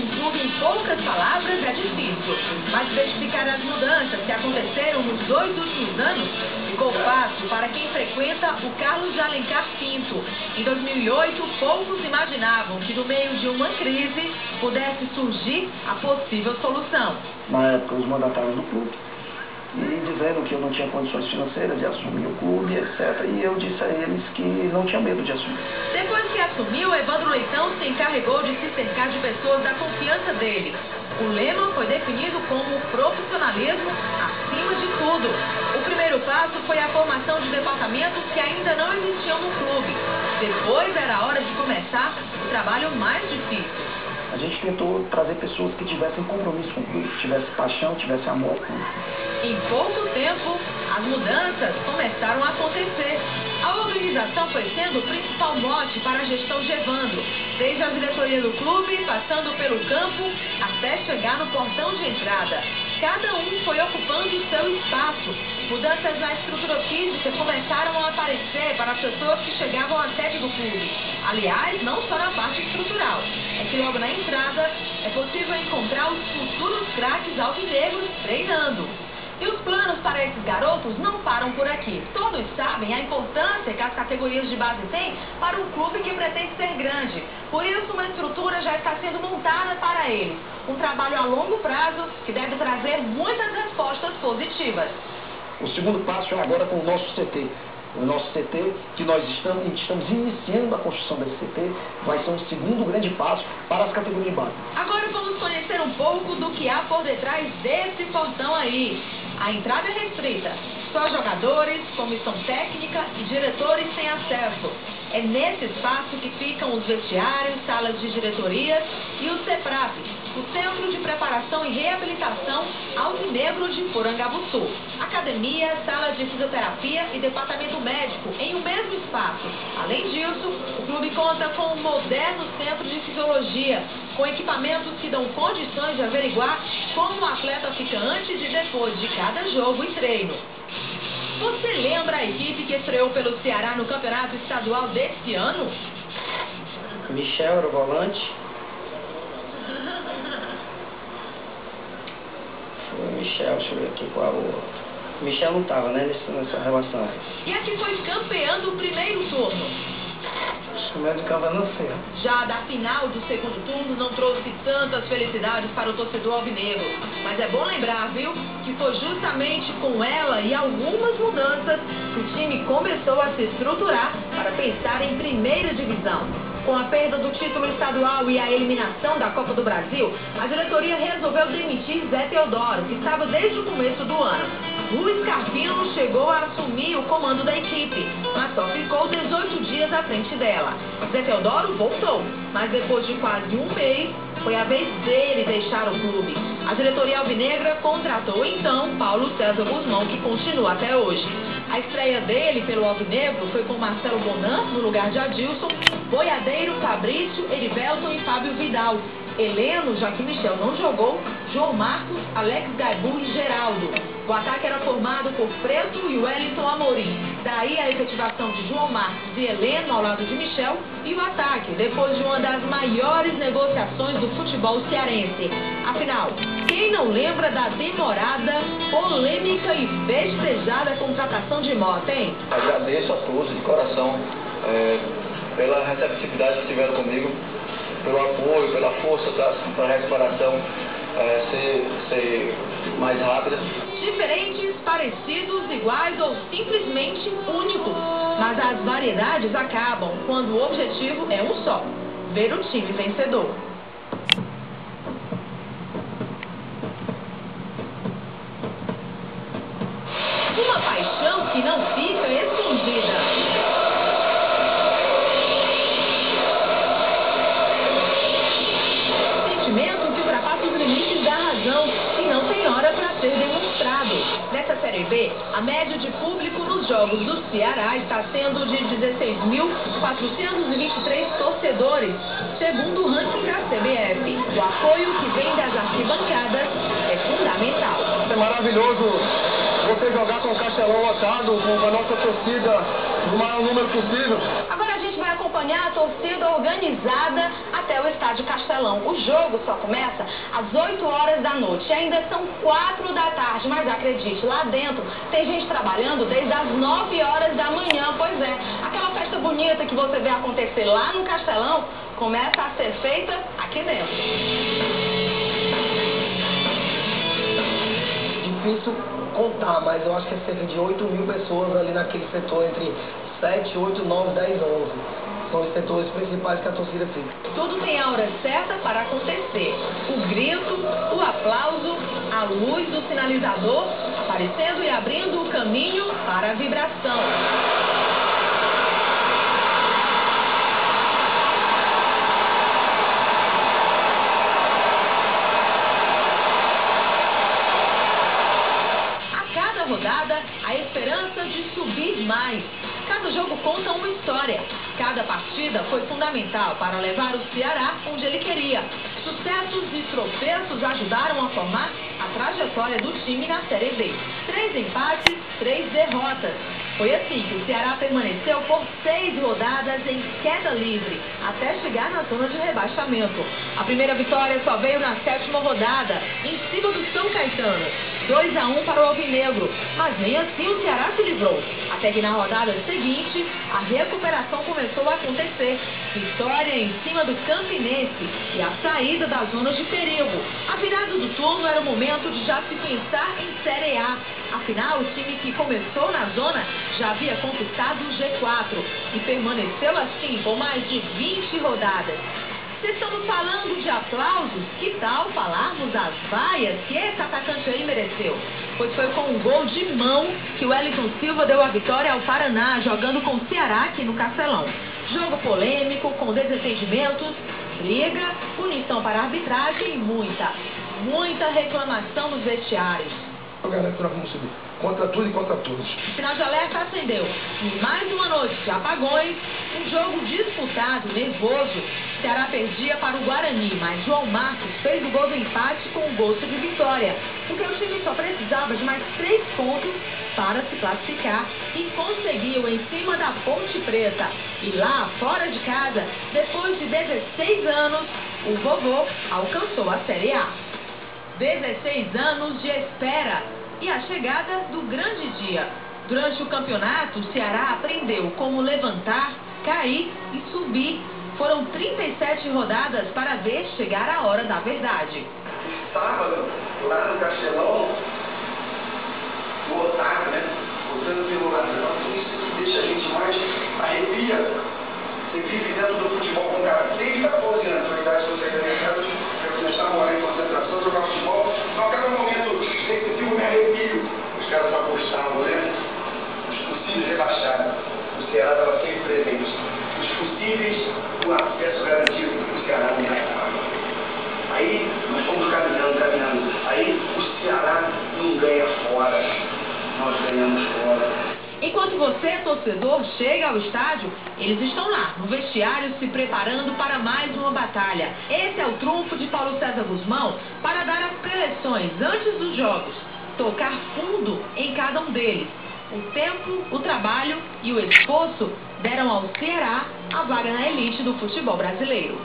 um clube em poucas palavras é difícil, mas verificar as mudanças que aconteceram nos 2 últimos anos ficou fácil para quem frequenta o Carlos de Alencar Pinto. Em 2008, poucos imaginavam que no meio de uma crise pudesse surgir a possível solução. Na época, os mandatários do clube, e dizendo que eu não tinha condições financeiras de assumir o clube, etc. E eu disse a eles que não tinha medo de assumir. Depois que assumiu, Evandro Leitão se encarregou de se cercar de pessoas da confiança dele. O lema foi definido como profissionalismo acima de tudo. O primeiro passo foi a formação de departamentos que ainda não existiam no clube. Depois era a hora de começar o trabalho mais difícil. A gente tentou trazer pessoas que tivessem compromisso com o clube, tivessem paixão, tivessem amor com o clube. Em pouco tempo, as mudanças começaram a acontecer. A organização foi sendo o principal mote para a gestão de Evandro, desde a diretoria do clube, passando pelo campo, até chegar no portão de entrada. Cada um foi ocupando o seu espaço. Mudanças na estrutura física começaram a aparecer para as pessoas que chegavam à sede do clube. Aliás, não só na parte estrutural. É que logo na entrada é possível encontrar os futuros craques alvinegros treinando. E os planos para esses garotos não param por aqui. Todos sabem a importância que as categorias de base têm para um clube que pretende ser grande. Por isso, uma estrutura já está sendo montada para eles. Um trabalho a longo prazo que deve trazer muitas respostas positivas. O segundo passo é agora com o nosso CT. O nosso CT, que nós estamos iniciando a construção desse CT, vai ser um segundo grande passo para as categorias de base. Agora vamos conhecer um pouco do que há por detrás desse portão aí. A entrada é restrita. Só jogadores, comissão técnica e diretores têm acesso. É nesse espaço que ficam os vestiários, salas de diretoria e o CEPRAP, o Centro de Preparação e Reabilitação Alvinegro de Porangabuçu. Academia, sala de fisioterapia e departamento médico em um mesmo espaço. Além disso, o clube conta com um moderno centro de fisiologia, com equipamentos que dão condições de averiguar como o atleta fica antes e depois de cada jogo e treino. Você lembra a equipe que estreou pelo Ceará no campeonato estadual desse ano? Michel era o volante. Foi o Michel, deixa eu ver aqui qual o... Michel não estava, né, nessa relação. E a que foi campeã do primeiro turno? O meio de campo não sei. Já da final do segundo turno não trouxe tantas felicidades para o torcedor alvinegro. Mas é bom lembrar, viu, que foi justamente com ela e algumas mudanças que o time começou a se estruturar para pensar em primeira divisão. Com a perda do título estadual e a eliminação da Copa do Brasil, a diretoria resolveu demitir Zé Teodoro, que estava desde o começo do ano. Luiz Carpino chegou a assumir o comando da equipe, mas só ficou 18 dias à frente dela. Zé Teodoro voltou, mas depois de quase um mês, foi a vez dele deixar o clube. A diretoria alvinegra contratou então Paulo César Guzmão, que continua até hoje. A estreia dele pelo alvinegro foi com Marcelo Bonan, no lugar de Adilson, Boiadeiro, Fabrício, Erivelton e Fábio Vidal. Heleno, já que Michel não jogou, João Marcos, Alex Gaibu e Geraldo. O ataque era formado por Preto e Wellington Amorim. Daí a efetivação de João Marcos e Heleno ao lado de Michel e o ataque, depois de uma das maiores negociações do futebol cearense. Afinal, quem não lembra da demorada, polêmica e festejada contratação de Mota, hein? Agradeço a todos de coração pela receptividade que tiveram comigo, pelo apoio, pela força para a recuperação ser mais rápida. Diferentes, parecidos, iguais ou simplesmente únicos. Mas as variedades acabam quando o objetivo é um só: ver o time vencedor. Uma paixão que não fica escondida. Que ultrapassa os limites da razão e não tem hora para ser demonstrado. Nessa Série B, a média de público nos jogos do Ceará está sendo de 16.423 torcedores, segundo o ranking da CBF. O apoio que vem das arquibancadas é fundamental. É maravilhoso você jogar com o Castelão lotado, com a nossa torcida, o maior número possível. Agora a gente vai acompanhar a torcida organizada até o Estádio Castelão. O jogo só começa às 8 horas da noite. E ainda são 4 da tarde, mas acredite, lá dentro tem gente trabalhando desde as 9 horas da manhã. Pois é, aquela festa bonita que você vê acontecer lá no Castelão começa a ser feita aqui dentro. Difícil contar, mas eu acho que é cerca de 8.000 pessoas ali naquele setor entre 7, 8, 9, 10, 11. São os setores principais que a torcida fica. Tudo tem a hora certa para acontecer. O grito, o aplauso, a luz do sinalizador aparecendo e abrindo o caminho para a vibração. Rodada, a esperança de subir mais. Cada jogo conta uma história. Cada partida foi fundamental para levar o Ceará onde ele queria. Sucessos e tropeços ajudaram a formar a trajetória do time na Série B. 3 empates, 3 derrotas. Foi assim que o Ceará permaneceu por 6 rodadas em queda livre, até chegar na zona de rebaixamento. A primeira vitória só veio na 7ª rodada, em cima do São Caetano. 2-1 para o Alvinegro, mas nem assim o Ceará se livrou. Até que na rodada seguinte, a recuperação começou a acontecer. Vitória em cima do Campinense e a saída da zona de perigo. A virada do turno era o momento de já se pensar em Série A. Afinal, o time que começou na zona já havia conquistado o G4 e permaneceu assim por mais de 20 rodadas. Se estamos falando de aplausos, que tal falarmos das vaias que esse atacante aí mereceu? Pois foi com um gol de mão que o Wellington Silva deu a vitória ao Paraná, jogando com o Ceará aqui no Castelão. Jogo polêmico, com desentendimentos, briga, punição para a arbitragem e muita reclamação nos vestiários. Eu garanto que nós vamos subir. Contra tudo e contra todos. O sinal de alerta acendeu. E mais uma noite de apagões, um jogo disputado, nervoso. O Ceará perdia para o Guarani, mas João Marcos fez o gol do empate com o gosto de vitória. Porque o time só precisava de mais 3 pontos para se classificar e conseguiu em cima da Ponte Preta. E lá, fora de casa, depois de 16 anos, o Vovô alcançou a Série A. 16 anos de espera e a chegada do grande dia. Durante o campeonato, o Ceará aprendeu como levantar, cair e subir. Foram 37 rodadas para ver chegar a hora da verdade. Sábado, lá no Castelão, lotado, né? Voltando pelo ladrão, isso que deixa a gente mais arrepia. Você vive dentro do futebol com um cara desde 14 anos, a idade que você vai começar a morar em concentração, jogar futebol. Então, a cada momento decisivo me arrepio. Os caras apostavam, né? Os possíveis rebaixados. O Ceará estava sempre presente. Os possíveis, o acesso garantido, o Ceará não ganhava. Aí, nós fomos caminhando. Aí, o Ceará não ganha fora. Nós ganhamos fora. Enquanto você, torcedor, chega ao estádio, eles estão lá, no vestiário, se preparando para mais uma batalha. Esse é o trunfo de Paulo César Guzmão para dar as preleções antes dos jogos. Tocar fundo em cada um deles. O tempo, o trabalho e o esforço deram ao Ceará a vaga na elite do futebol brasileiro.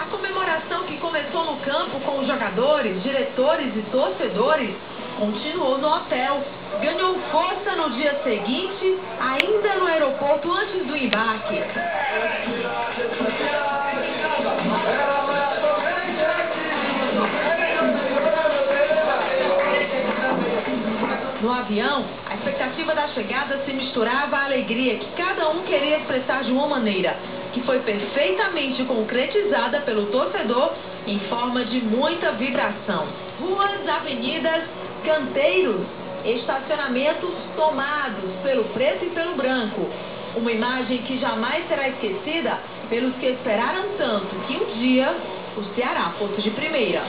A comemoração que começou no campo com os jogadores, diretores e torcedores continuou no hotel. Ganhou força no dia seguinte, ainda no aeroporto antes do embarque. No avião, a expectativa da chegada se misturava à alegria que cada um queria expressar de uma maneira, que foi perfeitamente concretizada pelo torcedor em forma de muita vibração. Ruas, avenidas, canteiros, estacionamentos tomados pelo preto e pelo branco. Uma imagem que jamais será esquecida pelos que esperaram tanto que um dia o Ceará fosse de primeira.